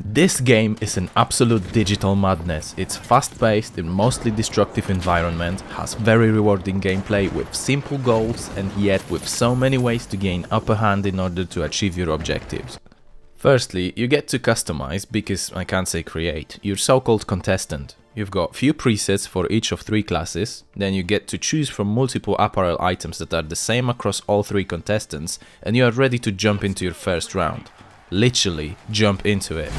This game is an absolute digital madness. It's fast-paced in mostly destructive environment, has very rewarding gameplay with simple goals and yet with so many ways to gain upper hand in order to achieve your objectives. Firstly, you get to customize, because I can't say create, your so-called contestant. You've got few presets for each of 3 classes, then you get to choose from multiple apparel items that are the same across all 3 contestants, and you are ready to jump into your first round. Literally, jump into it.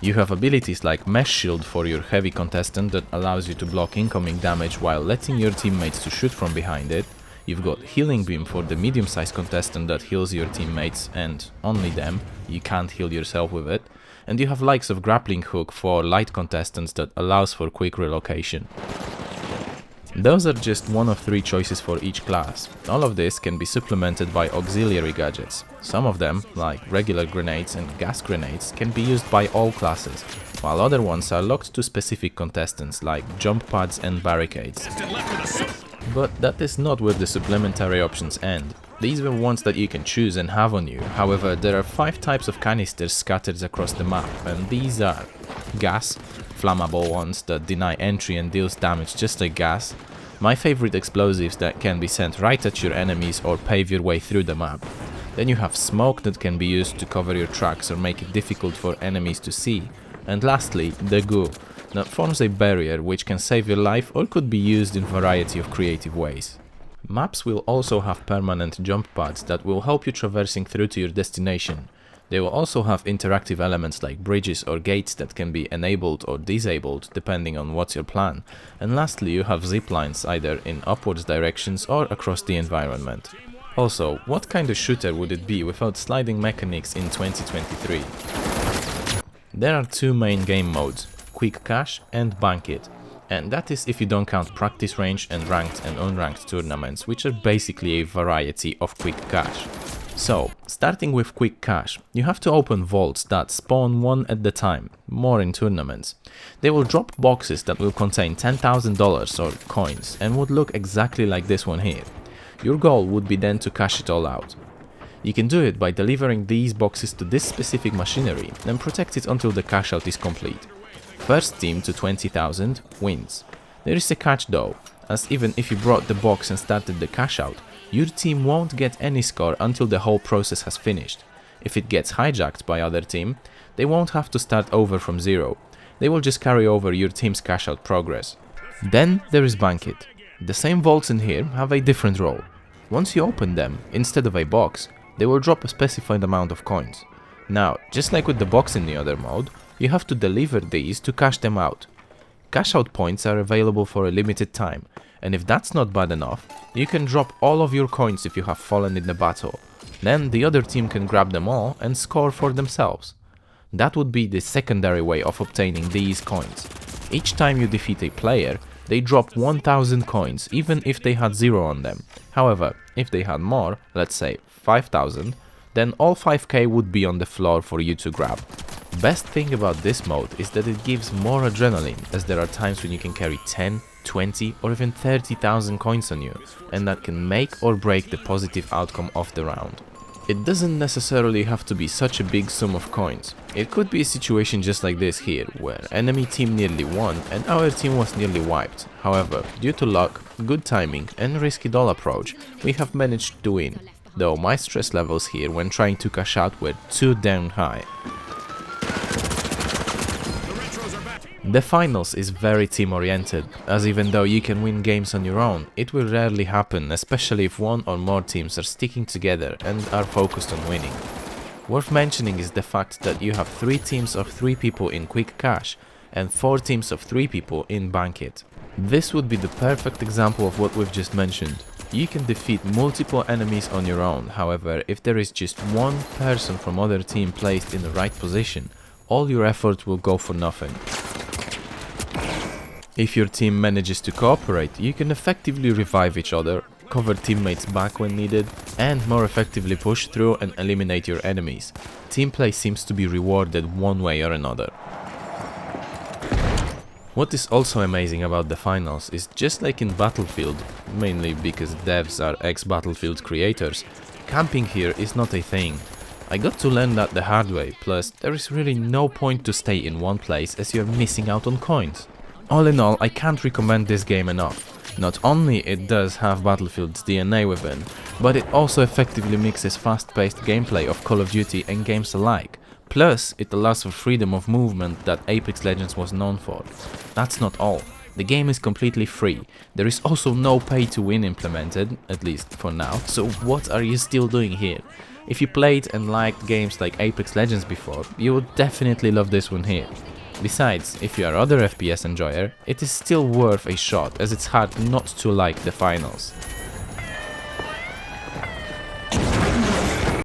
You have abilities like Mesh Shield for your heavy contestant that allows you to block incoming damage while letting your teammates to shoot from behind it. You've got Healing Beam for the medium-sized contestant that heals your teammates and only them, you can't heal yourself with it. And you have likes of Grappling Hook for light contestants that allows for quick relocation. Those are just one of 3 choices for each class. All of this can be supplemented by auxiliary gadgets. Some of them, like regular grenades and gas grenades, can be used by all classes, while other ones are locked to specific contestants like jump pads and barricades. But that is not where the supplementary options end. These are ones that you can choose and have on you. However, there are 5 types of canisters scattered across the map, and these are gas, flammable ones that deny entry and deals damage just like gas, my favorite explosives that can be sent right at your enemies or pave your way through the map. Then you have smoke that can be used to cover your tracks or make it difficult for enemies to see, and lastly, the goo, that forms a barrier which can save your life or could be used in a variety of creative ways. Maps will also have permanent jump pads that will help you traversing through to your destination. They will also have interactive elements like bridges or gates that can be enabled or disabled depending on what's your plan. And lastly, you have zip lines either in upwards directions or across the environment. Also, what kind of shooter would it be without sliding mechanics in 2023? There are 2 main game modes, Quick Cash and Banquet. And that is if you don't count practice range and ranked and unranked tournaments, which are basically a variety of Quick Cash. So, starting with Quick Cash, you have to open vaults that spawn one at a time, more in tournaments. They will drop boxes that will contain $10,000 or coins and would look exactly like this one here. Your goal would be then to cash it all out. You can do it by delivering these boxes to this specific machinery and protect it until the cash out is complete. First team to 20,000 wins. There is a catch though, as even if you brought the box and started the cash out, your team won't get any score until the whole process has finished. If it gets hijacked by other team, they won't have to start over from 0. They will just carry over your team's cash out progress. Then there is Banquet. The same vaults in here have a different role. Once you open them, instead of a box, they will drop a specified amount of coins. Now, just like with the box in the other mode, you have to deliver these to cash them out. Cash out points are available for a limited time, and if that's not bad enough, you can drop all of your coins if you have fallen in the battle. Then the other team can grab them all and score for themselves. That would be the secondary way of obtaining these coins. Each time you defeat a player, they drop 1000 coins even if they had 0 on them. However, if they had more, let's say 5000, then all 5k would be on the floor for you to grab. Best thing about this mode is that it gives more adrenaline, as there are times when you can carry 10, 20 or even 30,000 coins on you, and that can make or break the positive outcome of the round. It doesn't necessarily have to be such a big sum of coins. It could be a situation just like this here, where enemy team nearly won and our team was nearly wiped. However, due to luck, good timing and risky doll approach, we have managed to win, though my stress levels here when trying to cash out were too damn high. The finals is very team oriented, as even though you can win games on your own, it will rarely happen, especially if one or more teams are sticking together and are focused on winning. Worth mentioning is the fact that you have 3 teams of 3 people in Quick Cash and 4 teams of 3 people in Banquet. This would be the perfect example of what we've just mentioned. You can defeat multiple enemies on your own, however, if there is just one person from other team placed in the right position, all your effort will go for nothing. If your team manages to cooperate, you can effectively revive each other, cover teammates back when needed, and more effectively push through and eliminate your enemies. Teamplay seems to be rewarded one way or another. What is also amazing about the finals is, just like in Battlefield, mainly because devs are ex-Battlefield creators, camping here is not a thing. I got to learn that the hard way, plus there is really no point to stay in one place as you're missing out on coins. All in all, I can't recommend this game enough. Not only it does have Battlefield's DNA within, but it also effectively mixes fast-paced gameplay of Call of Duty and games alike. Plus, it allows for freedom of movement that Apex Legends was known for. That's not all. The game is completely free. There is also no pay to win implemented, at least for now, so what are you still doing here? If you played and liked games like Apex Legends before, you would definitely love this one here. Besides, if you are other FPS enjoyer, it is still worth a shot as it's hard not to like the finals.